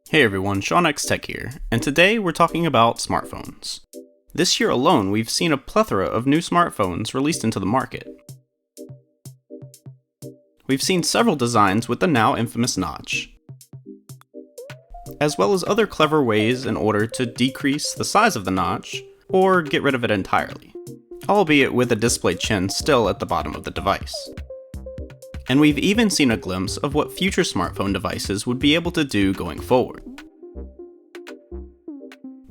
Hey everyone, Sean X Tech here, and today we're talking about smartphones. This year alone, we've seen a plethora of new smartphones released into the market. We've seen several designs with the now infamous notch, as well as other clever ways in order to decrease the size of the notch, or get rid of it entirely, albeit with the display chin still at the bottom of the device. And we've even seen a glimpse of what future smartphone devices would be able to do going forward.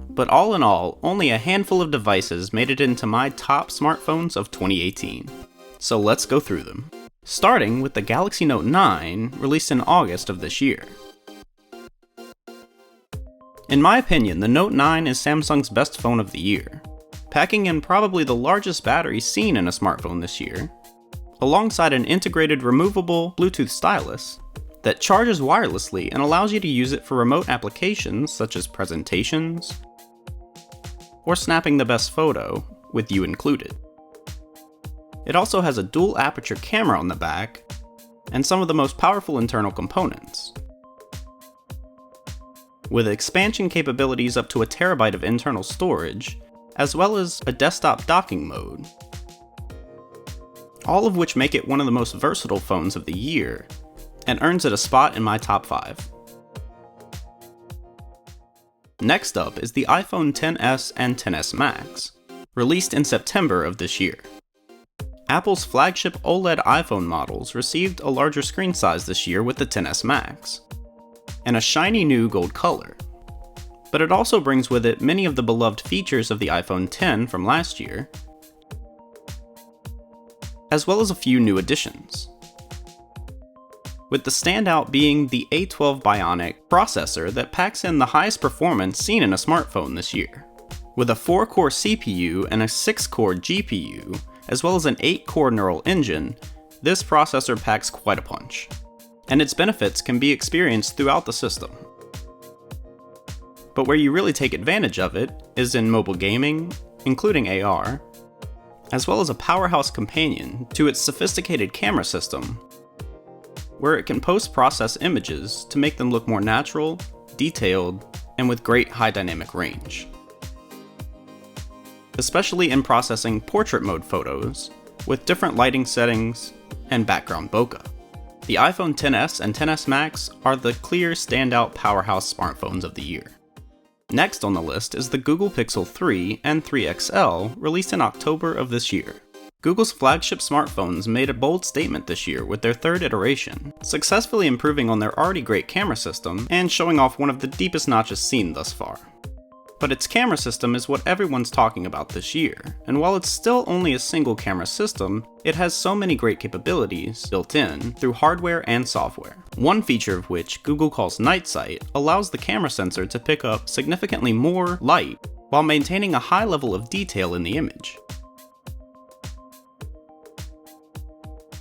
But all in all, only a handful of devices made it into my top smartphones of 2018. So let's go through them. Starting with the Galaxy Note 9, released in August of this year. In my opinion, the Note 9 is Samsung's best phone of the year, packing in probably the largest battery seen in a smartphone this year, alongside an integrated removable Bluetooth stylus that charges wirelessly and allows you to use it for remote applications such as presentations or snapping the best photo, with you included. It also has a dual aperture camera on the back and some of the most powerful internal components, with expansion capabilities up to a terabyte of internal storage, as well as a desktop docking mode, all of which make it one of the most versatile phones of the year, and earns it a spot in my top 5. Next up is the iPhone XS and XS Max, released in September of this year. Apple's flagship OLED iPhone models received a larger screen size this year with the XS Max, and a shiny new gold color. But it also brings with it many of the beloved features of the iPhone X from last year, as well as a few new additions, with the standout being the A12 Bionic processor that packs in the highest performance seen in a smartphone this year. With a 4-core CPU and a 6-core GPU, as well as an 8-core neural engine, this processor packs quite a punch, and its benefits can be experienced throughout the system. But where you really take advantage of it is in mobile gaming, including AR, as well as a powerhouse companion to its sophisticated camera system, where it can post-process images to make them look more natural, detailed, and with great high dynamic range, especially in processing portrait mode photos with different lighting settings and background bokeh. The iPhone XS and XS Max are the clear standout powerhouse smartphones of the year. Next on the list is the Google Pixel 3 and 3 XL, released in October of this year. Google's flagship smartphones made a bold statement this year with their third iteration, successfully improving on their already great camera system and showing off one of the deepest notches seen thus far. But its camera system is what everyone's talking about this year, and while it's still only a single camera system, it has so many great capabilities built in through hardware and software. One feature of which Google calls Night Sight allows the camera sensor to pick up significantly more light while maintaining a high level of detail in the image,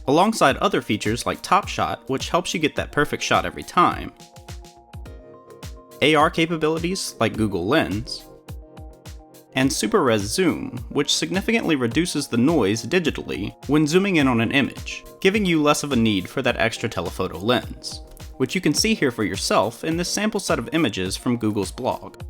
alongside other features like Top Shot, which helps you get that perfect shot every time, AR capabilities like Google Lens, and Super Res Zoom, which significantly reduces the noise digitally when zooming in on an image, giving you less of a need for that extra telephoto lens, which you can see here for yourself in this sample set of images from Google's blog.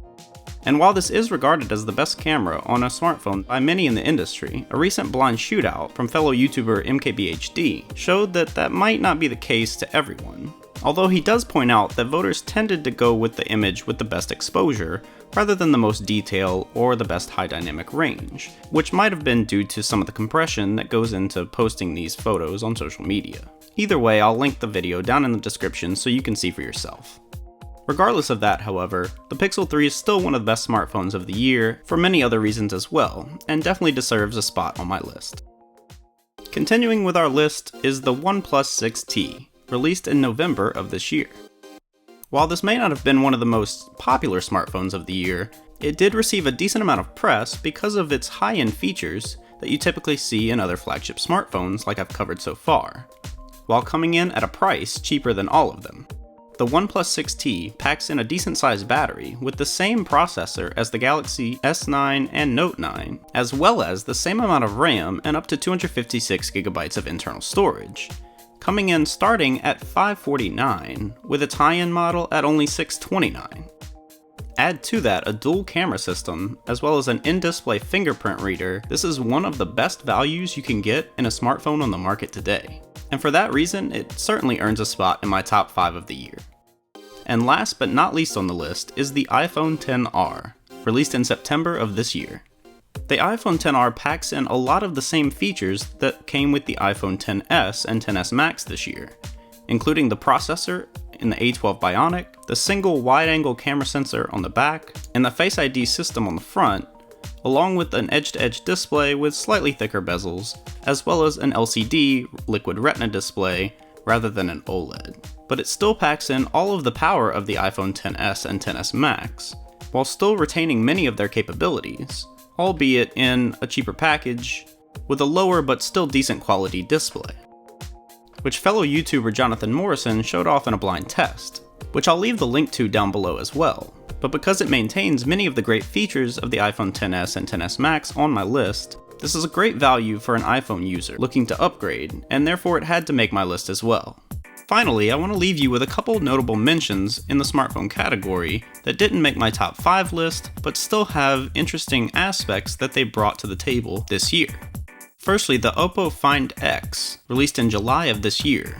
And while this is regarded as the best camera on a smartphone by many in the industry, a recent blind shootout from fellow YouTuber MKBHD showed that that might not be the case to everyone, although he does point out that voters tended to go with the image with the best exposure rather than the most detail or the best high dynamic range, which might have been due to some of the compression that goes into posting these photos on social media. Either way, I'll link the video down in the description so you can see for yourself. Regardless of that, however, the Pixel 3 is still one of the best smartphones of the year for many other reasons as well, and definitely deserves a spot on my list. Continuing with our list is the OnePlus 6T, released in November of this year. While this may not have been one of the most popular smartphones of the year, it did receive a decent amount of press because of its high-end features that you typically see in other flagship smartphones like I've covered so far, while coming in at a price cheaper than all of them. The OnePlus 6T packs in a decent-sized battery with the same processor as the Galaxy S9 and Note 9, as well as the same amount of RAM and up to 256GB of internal storage, coming in starting at $549, with its high-end model at only $629. Add to that a dual camera system, as well as an in-display fingerprint reader. This is one of the best values you can get in a smartphone on the market today. And for that reason, it certainly earns a spot in my top 5 of the year. And last but not least on the list is the iPhone XR, released in September of this year. The iPhone XR packs in a lot of the same features that came with the iPhone XS and XS Max this year, including the processor in the A12 Bionic, the single wide-angle camera sensor on the back, and the Face ID system on the front, along with an edge-to-edge display with slightly thicker bezels, as well as an LCD Liquid Retina display rather than an OLED. But it still packs in all of the power of the iPhone XS and XS Max, while still retaining many of their capabilities, albeit in a cheaper package with a lower but still decent quality display, which fellow YouTuber Jonathan Morrison showed off in a blind test, which I'll leave the link to down below as well. But because it maintains many of the great features of the iPhone XS and XS Max on my list, this is a great value for an iPhone user looking to upgrade, and therefore it had to make my list as well. Finally, I want to leave you with a couple notable mentions in the smartphone category that didn't make my top 5 list, but still have interesting aspects that they brought to the table this year. Firstly, the Oppo Find X, released in July of this year,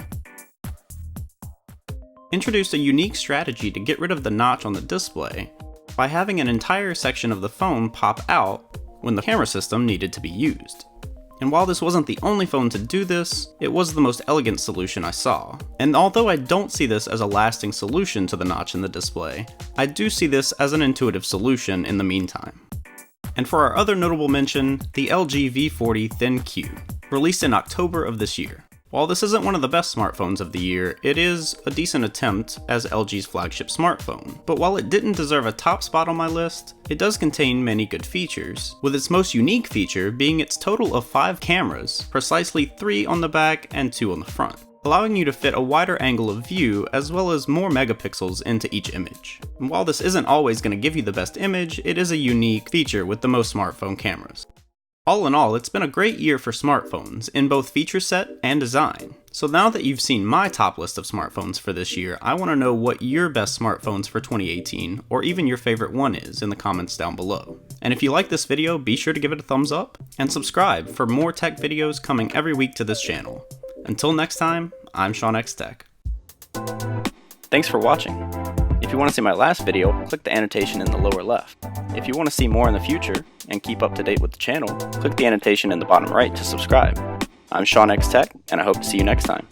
introduced a unique strategy to get rid of the notch on the display by having an entire section of the phone pop out when the camera system needed to be used. And while this wasn't the only phone to do this, it was the most elegant solution I saw. And although I don't see this as a lasting solution to the notch in the display, I do see this as an intuitive solution in the meantime. And for our other notable mention, the LG V40 Thin Q, released in October of this year. While this isn't one of the best smartphones of the year, it is a decent attempt as LG's flagship smartphone. But while it didn't deserve a top spot on my list, it does contain many good features, with its most unique feature being its total of 5 cameras, precisely 3 on the back and 2 on the front, allowing you to fit a wider angle of view as well as more megapixels into each image. And while this isn't always going to give you the best image, it is a unique feature with the most smartphone cameras. All in all, it's been a great year for smartphones in both feature set and design. So now that you've seen my top list of smartphones for this year, I want to know what your best smartphones for 2018, or even your favorite one is, in the comments down below. And if you like this video, be sure to give it a thumbs up, and subscribe for more tech videos coming every week to this channel. Until next time, I'm Sean X Tech. Thanks for watching. If you want to see my last video, click the annotation in the lower left. If you want to see more in the future, and keep up to date with the channel, click the annotation in the bottom right to subscribe. I'm Sean X Tech, and I hope to see you next time.